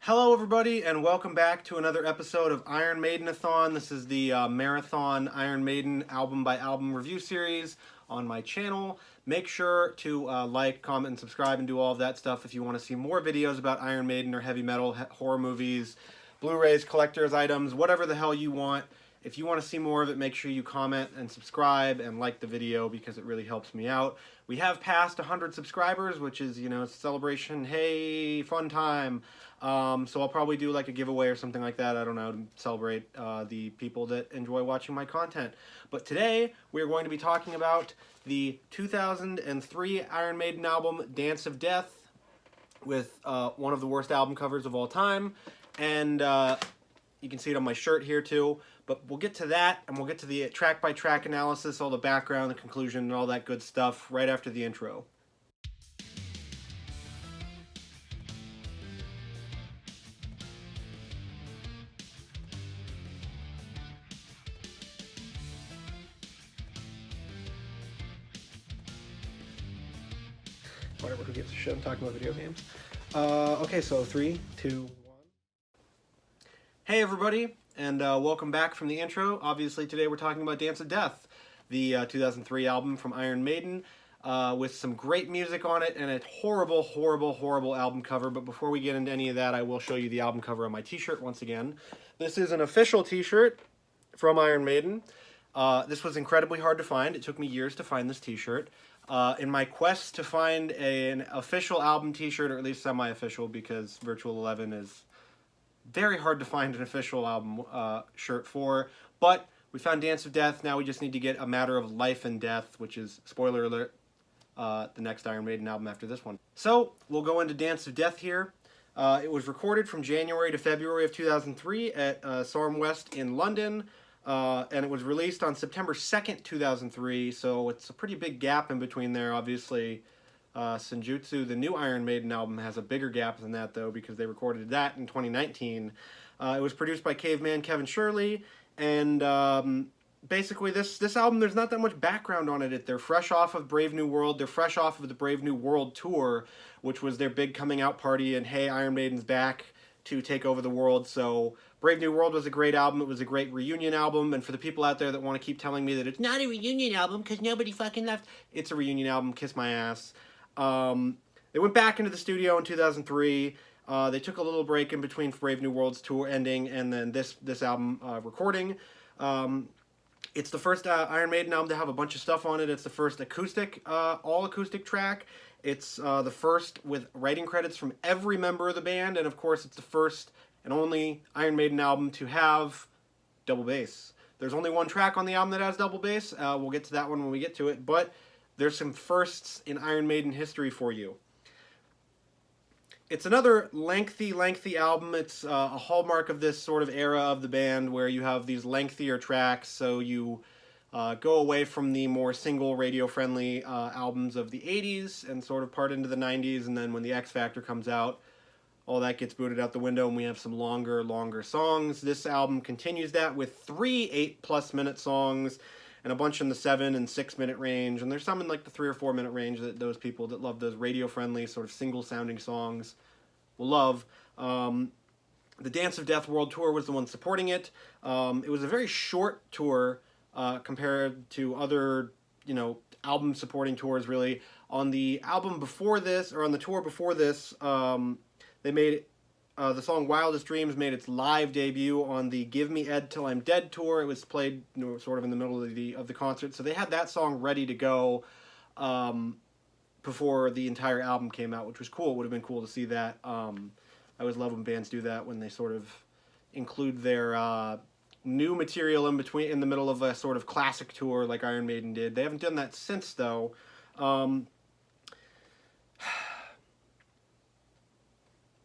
Hello everybody and welcome back to another episode of Iron Maiden-A-Thon. This is the marathon Iron Maiden album by album review series on my channel. Make sure to like, comment, and subscribe and do all of that stuff if you want to see more videos about Iron Maiden or heavy metal, horror movies, Blu-rays, collector's items, whatever the hell you want. If you want to see more of it, make sure you comment and subscribe and like the video because it really helps me out. We have passed 100 subscribers, which is, it's a celebration. Hey, fun time. So I'll probably do like a giveaway or something like that, I don't know, to celebrate the people that enjoy watching my content. But today, we're going to be talking about the 2003 Iron Maiden album, Dance of Death, with one of the worst album covers of all time. And you can see it on my shirt here too. But we'll get to that, and we'll get to the track-by-track analysis, all the background, the conclusion, and all that good stuff right after the intro. Whatever, who gives a shit? I'm talking about video games. Okay, so 3, 2, 1. Hey everybody, and welcome back from the intro. Obviously today we're talking about Dance of Death, the 2003 album from Iron Maiden, with some great music on it and a horrible, horrible, horrible album cover. But before we get into any of that, I will show you the album cover on my t-shirt once again. This is an official t-shirt from Iron Maiden. This was incredibly hard to find. It took me years to find this t-shirt. In my quest to find an official album t-shirt, or at least semi-official, because Virtual 11 is very hard to find an official album shirt for, but we found Dance of Death. Now we just need to get A Matter of Life and Death, which is, spoiler alert, the next Iron Maiden album after this one. So we'll go into Dance of Death here. It was recorded from January to February of 2003 at Sarm West in London, and it was released on September 2nd, 2003, so it's a pretty big gap in between there. Obviously, Senjutsu, the new Iron Maiden album, has a bigger gap than that, though, because they recorded that in 2019. It was produced by Caveman Kevin Shirley, and basically this album, there's not that much background on it. They're fresh off of Brave New World. They're fresh off of the Brave New World tour, which was their big coming out party, and hey, Iron Maiden's back to take over the world. So Brave New World was a great album. It was a great reunion album, and for the people out there that want to keep telling me that it's not a reunion album because nobody fucking left, it's a reunion album. Kiss my ass. They went back into the studio in 2003. They took a little break in between Brave New World's tour ending and then this album recording. It's the first Iron Maiden album to have a bunch of stuff on it. It's the first acoustic, all acoustic track. It's the first with writing credits from every member of the band, and of course it's the first and only Iron Maiden album to have double bass. There's only one track on the album that has double bass. We'll get to that one when we get to it, but there's some firsts in Iron Maiden history for you. It's another lengthy album. It's a hallmark of this sort of era of the band where you have these lengthier tracks, so you go away from the more single radio-friendly albums of the 80s and sort of part into the 90s, and then when the X Factor comes out, all that gets booted out the window and we have some longer songs. This album continues that with 3 8+ minute songs, and a bunch in the 7 and 6 minute range, and there's some in like the 3 or 4 minute range that those people that love those radio-friendly sort of single-sounding songs will love. The Dance of Death World Tour was the one supporting it. It was a very short tour compared to other, album supporting tours, really. On the album before this, or on the tour before this, they made the song Wildest Dreams made its live debut on the Give Me Ed Till I'm Dead tour. It was played sort of in the middle of the concert, so they had that song ready to go before the entire album came out, which was cool. It would have been cool to see that. I always love when bands do that, when they sort of include their new material in the middle of a sort of classic tour like Iron Maiden did. They haven't done that since, though.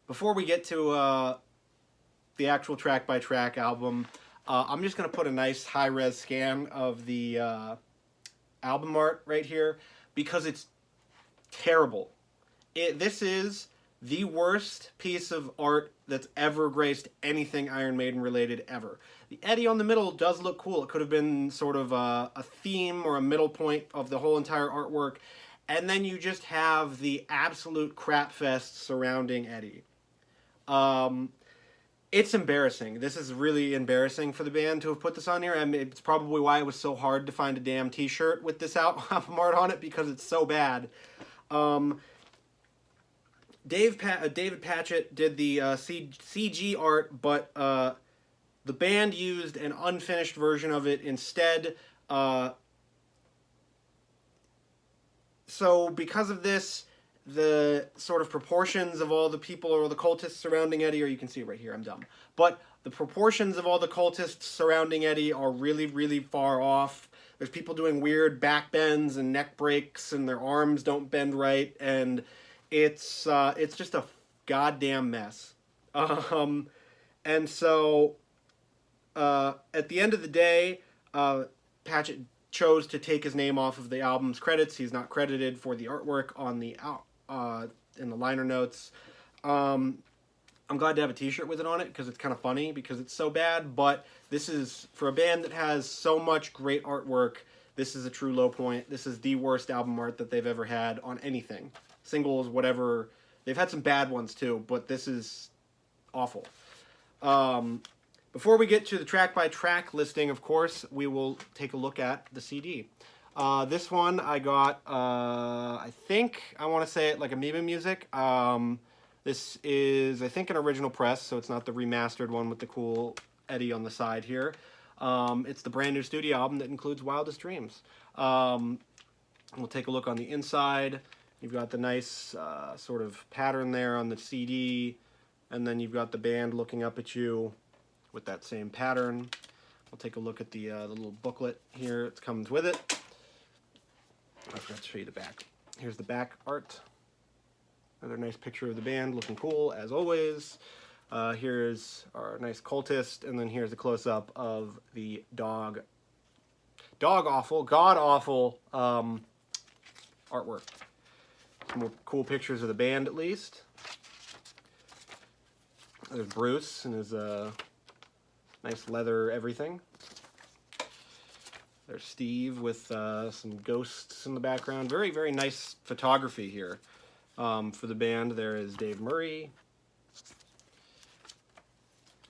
Before we get to the actual track-by-track album, I'm just going to put a nice high-res scan of the album art right here because it's terrible. This is the worst piece of art that's ever graced anything Iron Maiden related ever. The Eddie on the middle does look cool. It could have been sort of a theme or a middle point of the whole entire artwork, and then you just have the absolute crap fest surrounding Eddie. It's embarrassing. This is really embarrassing for the band to have put this on here. I mean, it's probably why it was so hard to find a damn t-shirt with this album art on it, because it's so bad. David Patchett did the CG art, but the band used an unfinished version of it instead. So because of this, the sort of proportions of all the people or the cultists surrounding Eddie, or you can see right here, I'm dumb, but the proportions of all the cultists surrounding Eddie are really, really far off. There's people doing weird back bends and neck breaks, and their arms don't bend right, and it's just a goddamn mess. And so at the end of the day, Patchett chose to take his name off of the album's credits. He's not credited for the artwork on the in the liner notes. I'm glad to have a t-shirt with it on it, because it's kind of funny because it's so bad, but this is, for a band that has so much great artwork, this is a true low point. This is the worst album art that they've ever had on anything. Singles, whatever. They've had some bad ones too, but this is awful. Before we get to the track-by-track listing, of course, we will take a look at the CD. This one I got, I think, I want to say it like Amoeba Music. This is, I think, an original press, so it's not the remastered one with the cool Eddie on the side here. It's the brand new studio album that includes Wildest Dreams. We'll take a look on the inside. You've got the nice sort of pattern there on the CD, and then you've got the band looking up at you with that same pattern. We'll take a look at the little booklet here. It comes with it. I forgot to show you the back. Here's the back art. Another nice picture of the band looking cool, as always. Here's our nice cultist, and then here's a close-up of the god-awful artwork. Some more cool pictures of the band, at least. There's Bruce and his nice leather everything. There's Steve with some ghosts in the background. Very, very nice photography here for the band. There is Dave Murray.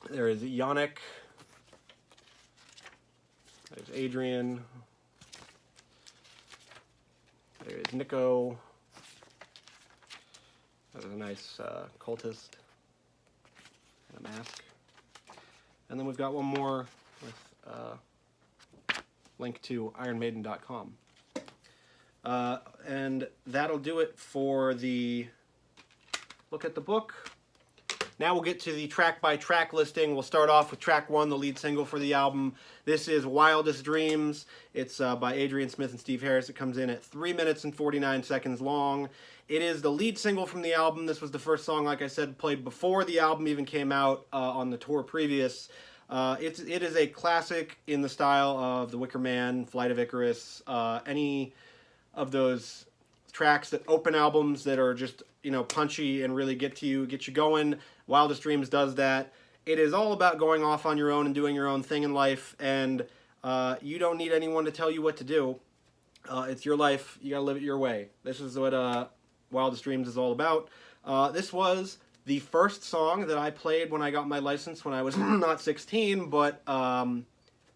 There is Yannick. There's Adrian. There's Nico. There's a nice cultist and a mask. And then we've got one more with link to ironmaiden.com. And that'll do it for the look at the book. Now we'll get to the track-by-track listing. We'll start off with track 1, the lead single for the album. This is Wildest Dreams. It's by Adrian Smith and Steve Harris. It comes in at 3 minutes and 49 seconds long. It is the lead single from the album. This was the first song, like I said, played before the album even came out on the tour previous. It is a classic in the style of The Wicker Man, Flight of Icarus, any of those tracks that open albums that are just, you know, punchy and really get you going. Wildest Dreams does that. It is all about going off on your own and doing your own thing in life, and you don't need anyone to tell you what to do. It's your life. You gotta live it your way. This is what Wildest Dreams is all about. This was the first song that I played when I got my license when I was not 16, but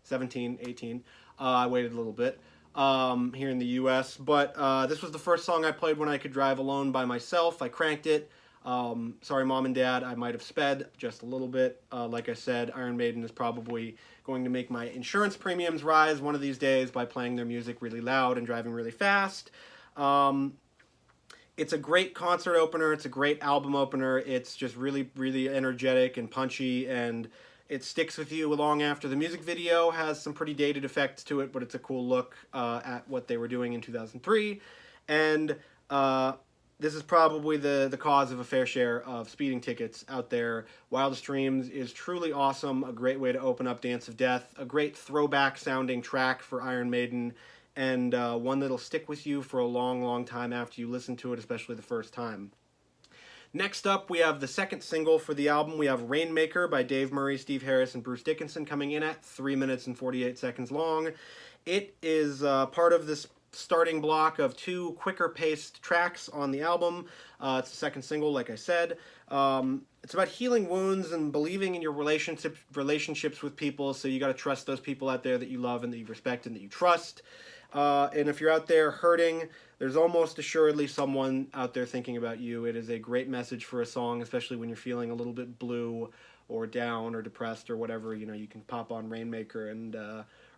17, 18. I waited a little bit here in the U.S., but this was the first song I played when I could drive alone by myself. I cranked it. Sorry, Mom and Dad, I might have sped just a little bit. Like I said, Iron Maiden is probably going to make my insurance premiums rise one of these days by playing their music really loud and driving really fast. It's a great concert opener. It's a great album opener. It's just really, really energetic and punchy, and it sticks with you long after. The music video has some pretty dated effects to it, but it's a cool look at what they were doing in 2003. And this is probably the cause of a fair share of speeding tickets out there. Wildest Dreams is truly awesome, a great way to open up Dance of Death, a great throwback sounding track for Iron Maiden, and one that'll stick with you for a long, long time after you listen to it, especially the first time. Next up, we have the second single for the album. We have Rainmaker by Dave Murray, Steve Harris, and Bruce Dickinson, coming in at 3 minutes and 48 seconds long. It is part of this starting block of 2 quicker-paced tracks on the album. It's the second single, like I said. It's about healing wounds and believing in your relationships with people. So you got to trust those people out there that you love and that you respect and that you trust. And if you're out there hurting, there's almost assuredly someone out there thinking about you. It is a great message for a song, especially when you're feeling a little bit blue or down or depressed or whatever. You know, you can pop on Rainmaker and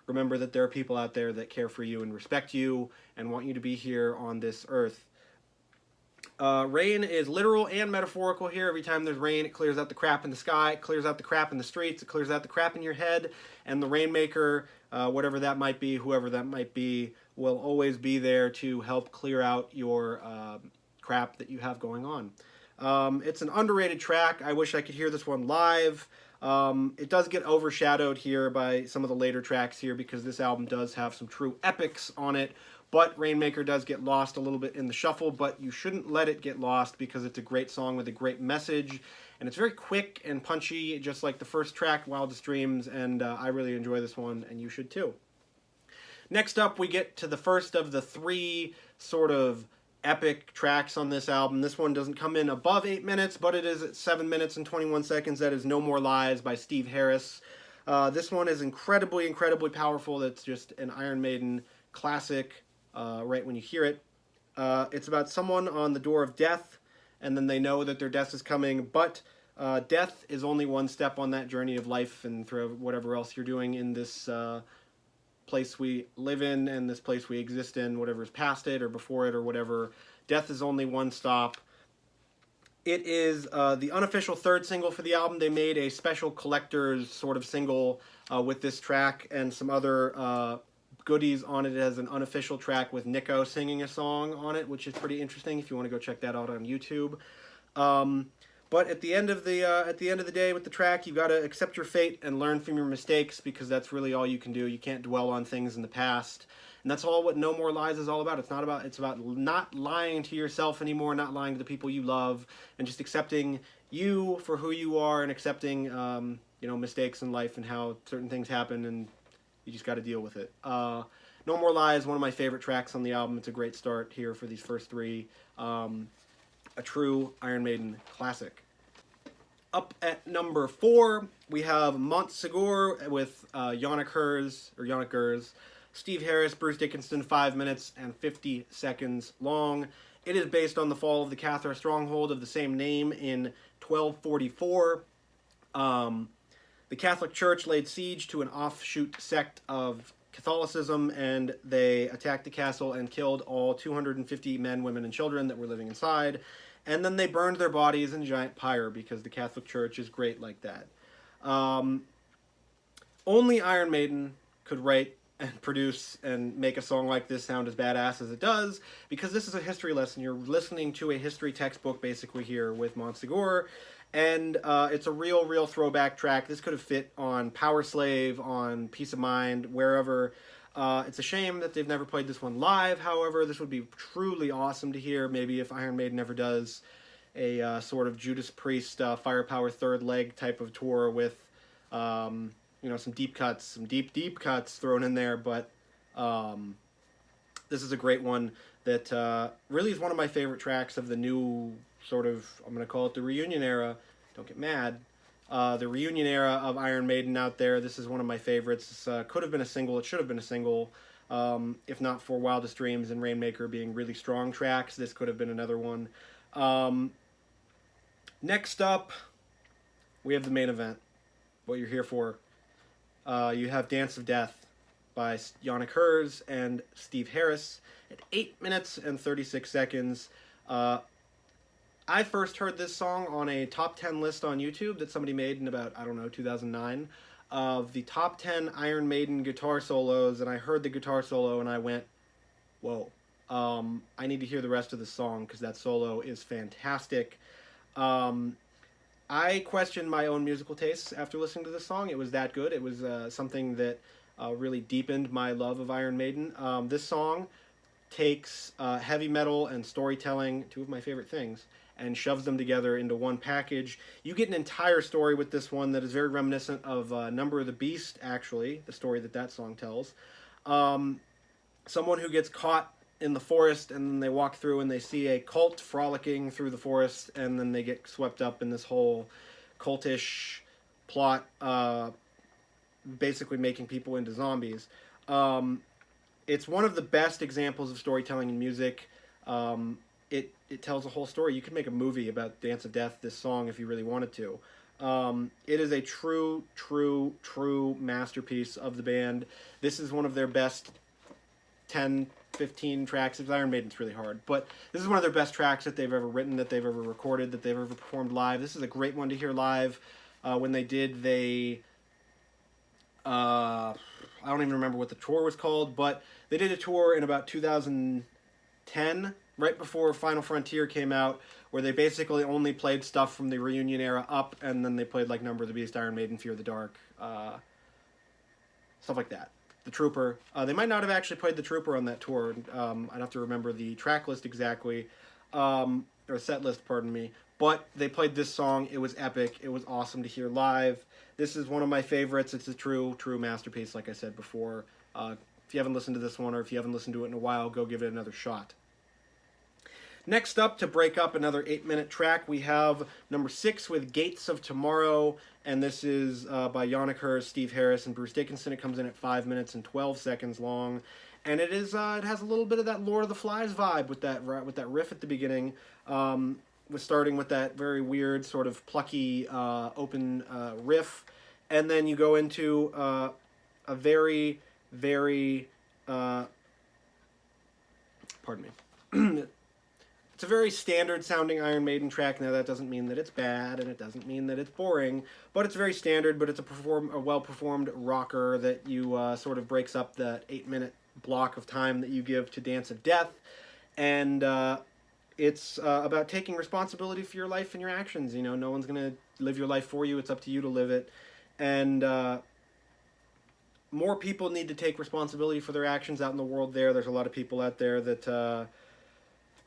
remember that there are people out there that care for you and respect you and want you to be here on this earth. Rain is literal and metaphorical here. Every time there's rain, it clears out the crap in the sky, it clears out the crap in the streets, it clears out the crap in your head, and the Rainmaker, whatever that might be, whoever that might be, will always be there to help clear out your crap that you have going on. It's an underrated track. I wish I could hear this one live. It does get overshadowed here by some of the later tracks here because this album does have some true epics on it. But Rainmaker does get lost a little bit in the shuffle, but you shouldn't let it get lost because it's a great song with a great message. And it's very quick and punchy, just like the first track, Wildest Dreams, and I really enjoy this one, and you should too. Next up, we get to the first of the three sort of epic tracks on this album. This one doesn't come in above 8 minutes, but it is at 7 minutes and 21 seconds. That is No More Lies by Steve Harris. This one is incredibly, incredibly powerful. It's just an Iron Maiden classic. Right when you hear it. It's about someone on the door of death, and then they know that their death is coming, but death is only one step on that journey of life and through whatever else you're doing in this place we live in and this place we exist in, whatever's past it or before it or whatever. Death is only one stop. It is the unofficial third single for the album. They made a special collector's sort of single with this track and some other goodies on it. It has an unofficial track with Nico singing a song on it, which is pretty interesting if you want to go check that out on YouTube. But at the end of the day with the track, you got to accept your fate and learn from your mistakes because that's really all you can do. You can't dwell on things in the past. And that's all what No More Lies is all about. It's about not lying to yourself anymore, not lying to the people you love, and just accepting you for who you are and accepting mistakes in life and how certain things happen, and you just got to deal with it. No More Lies, one of my favorite tracks on the album. It's a great start here for these first three. A true Iron Maiden classic. Up at number 4, we have Montségur with Yannick Gers, Steve Harris, Bruce Dickinson, 5 minutes and 50 seconds long. It is based on the fall of the Cathar stronghold of the same name in 1244. The Catholic Church laid siege to an offshoot sect of Catholicism, and they attacked the castle and killed all 250 men, women, and children that were living inside. And then they burned their bodies in a giant pyre because the Catholic Church is great like that. Only Iron Maiden could write and produce and make a song like this sound as badass as it does, because this is a history lesson. You're listening to a history textbook basically here with Montségur. And it's a real throwback track. This could have fit on Power Slave, on Peace of Mind, wherever. It's a shame that they've never played this one live. However, this would be truly awesome to hear. Maybe if Iron Maiden ever does a sort of Judas Priest Firepower Third Leg type of tour with some deep cuts, some deep cuts thrown in there. But this is a great one that really is one of my favorite tracks of the new sort of, I'm going to call it the reunion era. Don't get mad. The reunion era of Iron Maiden out there. This is one of my favorites. This could have been a single. It should have been a single. If not for Wildest Dreams and Rainmaker being really strong tracks, this could have been another one. Next up, we have the main event. What you're here for. You have Dance of Death by Yannick Gers and Steve Harris at 8 minutes and 36 seconds. I first heard this song on a top 10 list on YouTube that somebody made in about, 2009, of the top 10 Iron Maiden guitar solos, and I heard the guitar solo and I went, whoa, I need to hear the rest of the song because that solo is fantastic. I questioned my own musical tastes after listening to this song. It was that good. It was something that really deepened my love of Iron Maiden. This song takes heavy metal and storytelling, two of my favorite things, and shoves them together into one package. You get an entire story with this one that is very reminiscent of Number of the Beast, actually, the story that song tells. Someone who gets caught in the forest, and then they walk through and they see a cult frolicking through the forest, and then they get swept up in this whole cultish plot, basically making people into zombies. It's one of the best examples of storytelling in music. It tells a whole story. You could make a movie about Dance of Death, this song, if you really wanted to. It is a true masterpiece of the band. This is one of their best 10, 15 tracks. If Iron Maiden's really hard, but this is one of their best tracks that they've ever written, that they've ever recorded, that they've ever performed live. This is a great one to hear live. When they did, I don't even remember what the tour was called, but they did a tour in about 2010, right before Final Frontier came out, where they basically only played stuff from the reunion era up, and then they played like Number of the Beast, Iron Maiden, Fear the Dark, stuff like that. The Trooper. They might not have actually played The Trooper on that tour. I'd have to remember the track list exactly, or set list, pardon me. But they played this song. It was epic. It was awesome to hear live. This is one of my favorites. It's a true masterpiece, like I said before. If you haven't listened to this one, or if you haven't listened to it in a while, go give it another shot. Next up, to break up another 8-minute track, we have number 6 with Gates of Tomorrow, and this is by Yannick Hurst, Steve Harris, and Bruce Dickinson. It comes in at 5 minutes and 12 seconds long, and it has a little bit of that Lord of the Flies vibe with that riff at the beginning, with starting with that very weird sort of plucky open riff, and then you go into a very pardon me. It's a very standard-sounding Iron Maiden track. Now, that doesn't mean that it's bad, and it doesn't mean that it's boring, but it's very standard, but it's a well-performed rocker that you sort of breaks up that 8-minute block of time that you give to Dance of Death, and it's about taking responsibility for your life and your actions. You know, no one's going to live your life for you. It's up to you to live it, and more people need to take responsibility for their actions out in the world there. There's a lot of people out there that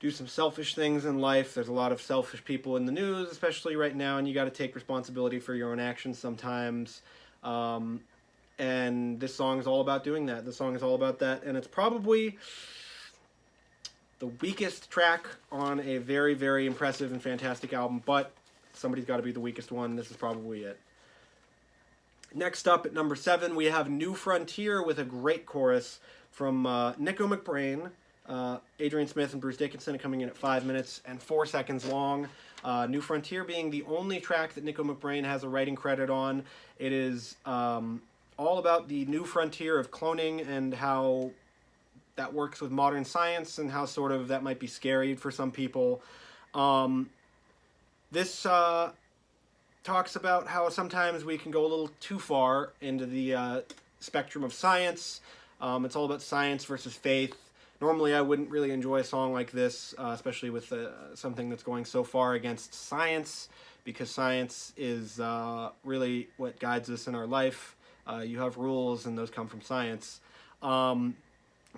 do some selfish things in life. There's a lot of selfish people in the news, especially right now, and you got to take responsibility for your own actions sometimes. And this song is all about doing that. The song is all about that, and it's probably the weakest track on a very impressive and fantastic album, but somebody's got to be the weakest one. This is probably it. Next up at number 7, we have New Frontier with a great chorus from Nico McBrain, Adrian Smith, and Bruce Dickinson, coming in at 5 minutes and 4 seconds long. New Frontier being the only track that Nico McBrain has a writing credit on. It is all about the new frontier of cloning and how that works with modern science, and how sort of that might be scary for some people. This talks about how sometimes we can go a little too far into the spectrum of science. It's all about science versus faith. Normally, I wouldn't really enjoy a song like this, especially with something that's going so far against science, because science is really what guides us in our life. You have rules, and those come from science.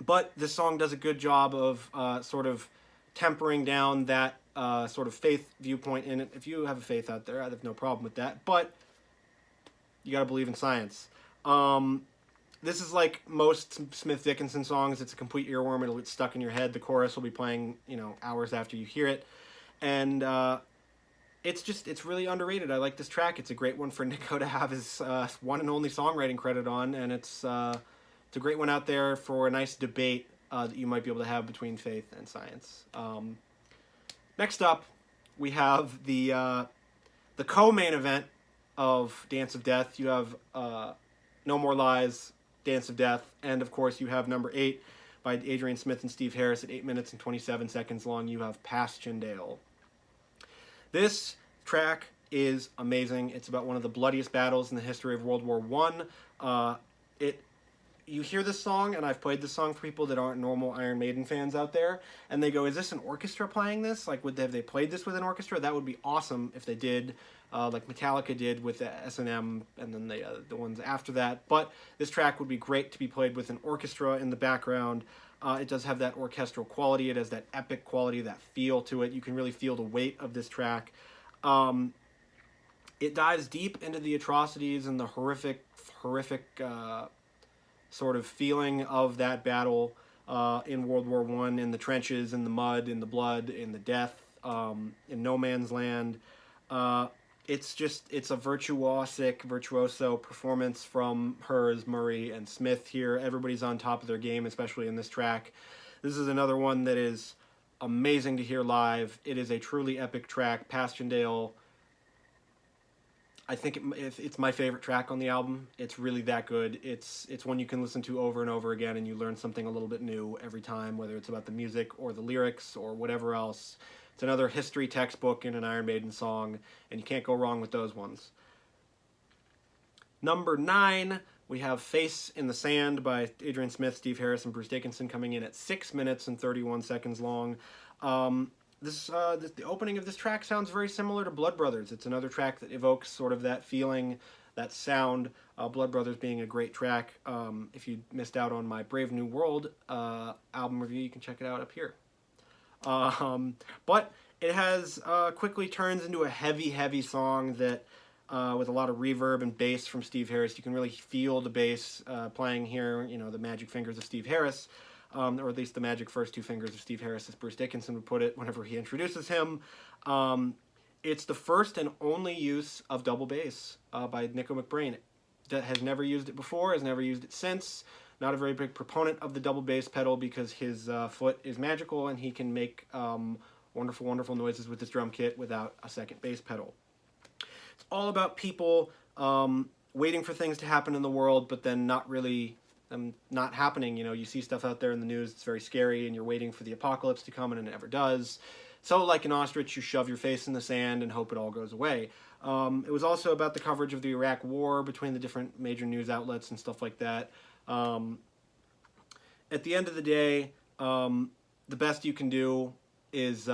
But this song does a good job of sort of tempering down that sort of faith viewpoint in it. If you have a faith out there, I have no problem with that, but you gotta believe in science. This is like most Smith Dickinson songs. It's a complete earworm. It'll get stuck in your head. The chorus will be playing, hours after you hear it. And it's really underrated. I like this track. It's a great one for Nico to have his one and only songwriting credit on. And it's a great one out there for a nice debate that you might be able to have between faith and science. Next up, we have the co-main event of Dance of Death. You have No More Lies, Dance of Death, and of course you have number 8 by Adrian Smith and Steve Harris at 8 minutes and 27 seconds long. You have Paschendale. This track is amazing. It's about one of the bloodiest battles in the history of World War I. You hear this song, and I've played this song for people that aren't normal Iron Maiden fans out there, and they go, is this an orchestra playing this? Like, have they played this with an orchestra? That would be awesome if they did, like Metallica did with the S&M and then the ones after that. But this track would be great to be played with an orchestra in the background. It does have that orchestral quality. It has that epic quality, that feel to it. You can really feel the weight of this track. It dives deep into the atrocities and the horrific sort of feeling of that battle. in World War I, in the trenches, in the mud, in the blood, in the death, in no man's land. It's a virtuoso performance from Hers, Murray, and Smith here. Everybody's on top of their game, especially in this track. This is another one that is amazing to hear live. It is a truly epic track. Paschendale, I think it's my favorite track on the album. It's really that good. It's one you can listen to over and over again, and you learn something a little bit new every time, whether it's about the music or the lyrics or whatever else. It's another history textbook in an Iron Maiden song, and you can't go wrong with those ones. Number 9, we have Face in the Sand by Adrian Smith, Steve Harris, and Bruce Dickinson, coming in at 6 minutes and 31 seconds long. The opening of this track sounds very similar to Blood Brothers. It's another track that evokes sort of that feeling, that sound. Blood Brothers being a great track. If you missed out on my Brave New World album review, you can check it out up here. But it has quickly turns into a heavy song that with a lot of reverb and bass from Steve Harris. You can really feel the bass playing here, you know, the magic fingers of Steve Harris, or at least the magic first 2 fingers of Steve Harris, as Bruce Dickinson would put it whenever he introduces him. It's the first and only use of double bass by Nico McBrain. Has never used it before, has never used it since. Not a very big proponent of the double bass pedal because his foot is magical and he can make wonderful noises with his drum kit without a second bass pedal. It's all about people waiting for things to happen in the world, but then not really them not happening. You know, you see stuff out there in the news, it's very scary, and you're waiting for the apocalypse to come, and it never does. So like an ostrich, you shove your face in the sand and hope it all goes away. It was also about the coverage of the Iraq War between the different major news outlets and stuff like that. At the end of the day, the best you can do is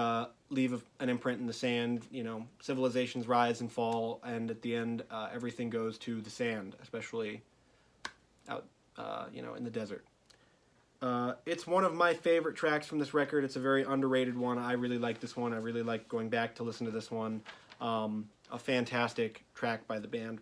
leave an imprint in the sand. You know, civilizations rise and fall, and at the end, everything goes to the sand, especially out, you know, in the desert. It's one of my favorite tracks from this record. It's a very underrated one. I really like this one. I really like going back to listen to this one. A fantastic track by the band.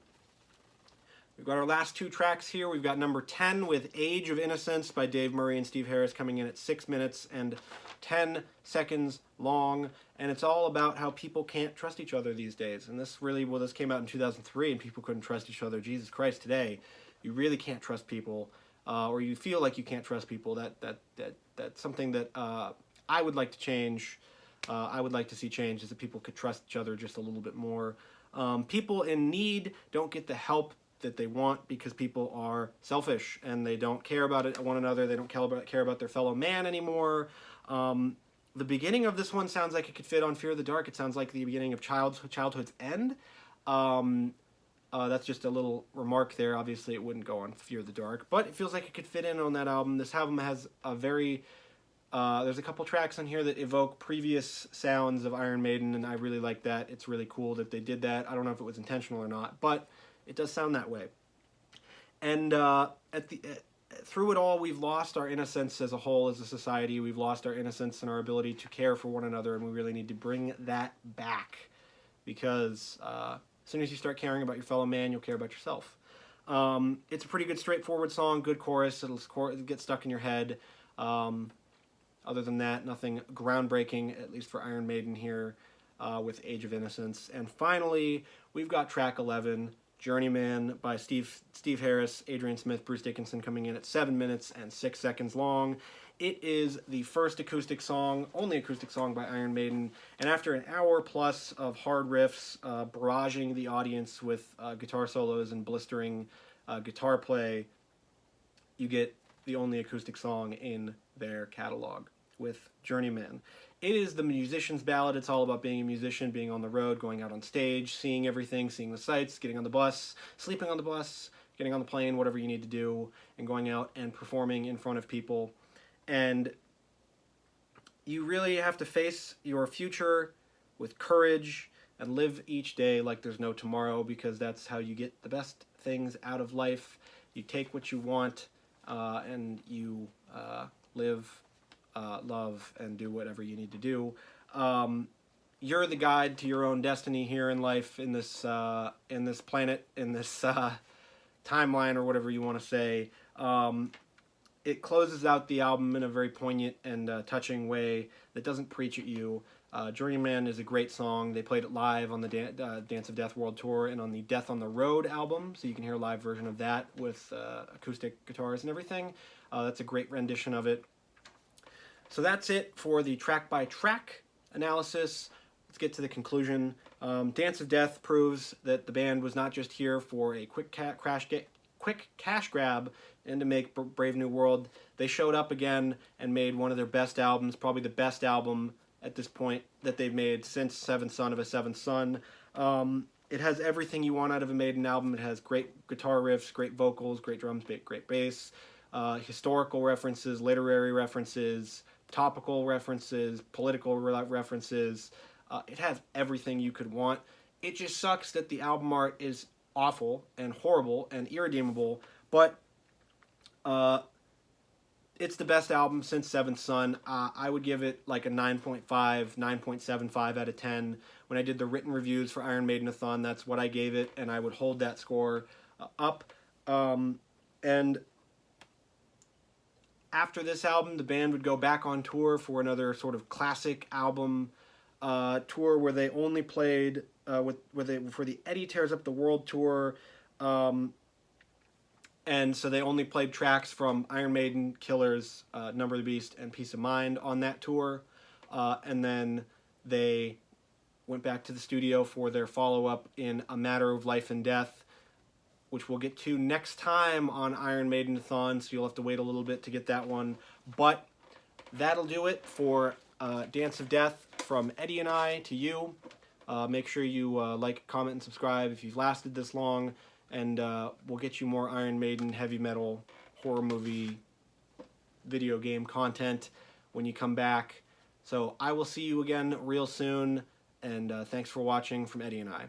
We've got our last 2 tracks here. We've got number 10 with Age of Innocence by Dave Murray and Steve Harris, coming in at 6 minutes and 10 seconds long. And it's all about how people can't trust each other these days. And this really, well, this came out in 2003 and people couldn't trust each other. Jesus Christ, today, you really can't trust people, or you feel like you can't trust people. That's something that I would like to change. I would like to see change, is that people could trust each other just a little bit more. People in need don't get the help that they want because people are selfish and they don't care about one another. They don't care about their fellow man anymore. The beginning of this one sounds like it could fit on Fear of the Dark. It sounds like the beginning of Childhood's End. That's just a little remark there. Obviously, it wouldn't go on Fear of the Dark, but it feels like it could fit in on that album. This album has a very... there's a couple tracks on here that evoke previous sounds of Iron Maiden, and I really like that. It's really cool that they did that. I don't know if it was intentional or not, but it does sound that way. And through it all, we've lost our innocence as a whole, as a society. We've lost our innocence and our ability to care for one another, and we really need to bring that back. Because as soon as you start caring about your fellow man, you'll care about yourself. It's a pretty good, straightforward song, good chorus. It'll get stuck in your head. Other than that, nothing groundbreaking, at least for Iron Maiden here, with Age of Innocence. And finally, we've got track 11, Journeyman by Steve Harris, Adrian Smith, Bruce Dickinson, coming in at 7 minutes and 6 seconds long. It is the first acoustic song, only acoustic song by Iron Maiden, and after an hour plus of hard riffs, barraging the audience with guitar solos and blistering guitar play, you get the only acoustic song in their catalog with Journeyman. It is the musician's ballad. It's all about being a musician, being on the road, going out on stage, seeing everything, seeing the sights, getting on the bus, sleeping on the bus, getting on the plane, whatever you need to do, and going out and performing in front of people. And you really have to face your future with courage and live each day like there's no tomorrow, because that's how you get the best things out of life. You take what you want, and you live, love, and do whatever you need to do. You're the guide to your own destiny here in life, in this planet, in this timeline, or whatever you want to say. it closes out the album in a very poignant and touching way that doesn't preach at you. Journeyman is a great song. They played it live on the Dance of Death World Tour and on the Death on the Road album, so you can hear a live version of that with acoustic guitars and everything. That's a great rendition of it. So that's it for the track-by-track analysis. Let's get to the conclusion. Dance of Death proves that the band was not just here for a quick cash grab and to make Brave New World. They showed up again and made one of their best albums, probably the best album at this point that they've made since Seventh Son of a Seventh Son. It has everything you want out of a Maiden album. It has great guitar riffs, great vocals, great drums, great bass, historical references, literary references, topical references, political references. It has everything you could want. It just sucks that the album art is awful and horrible and irredeemable, but it's the best album since Seventh Son. I would give it like a 9.5, 9.75 out of 10. When I did the written reviews for Iron Maiden-A-Thon, that's what I gave it, and I would hold that score up. And after this album, the band would go back on tour for another sort of classic album tour where they only played for the Eddie Tears Up the World tour. And so they only played tracks from Iron Maiden, Killers, Number of the Beast, and Peace of Mind on that tour. And then they went back to the studio for their follow-up in A Matter of Life and Death, which we'll get to next time on Iron Maiden-A-Thon, so you'll have to wait a little bit to get that one. But that'll do it for Dance of Death from Eddie and I to you. Make sure you like, comment, and subscribe if you've lasted this long. And we'll get you more Iron Maiden, heavy metal, horror movie, video game content when you come back. So I will see you again real soon, and thanks for watching from Eddie and I.